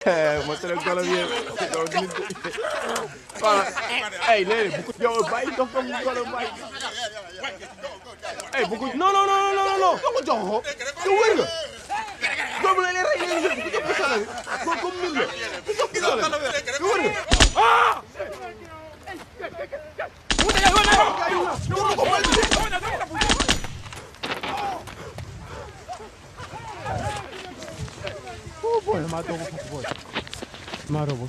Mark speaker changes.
Speaker 1: Matale golo bi voilà ay léegi bu ko yow bàyyi dof dof golo bàyyi ay bu ko non non non non non ko jox ko yow wër nga doomu la rek bu ko jox sala ko comme nit la bu jox sala yow wër nga ah boy ma dogo boy ma robo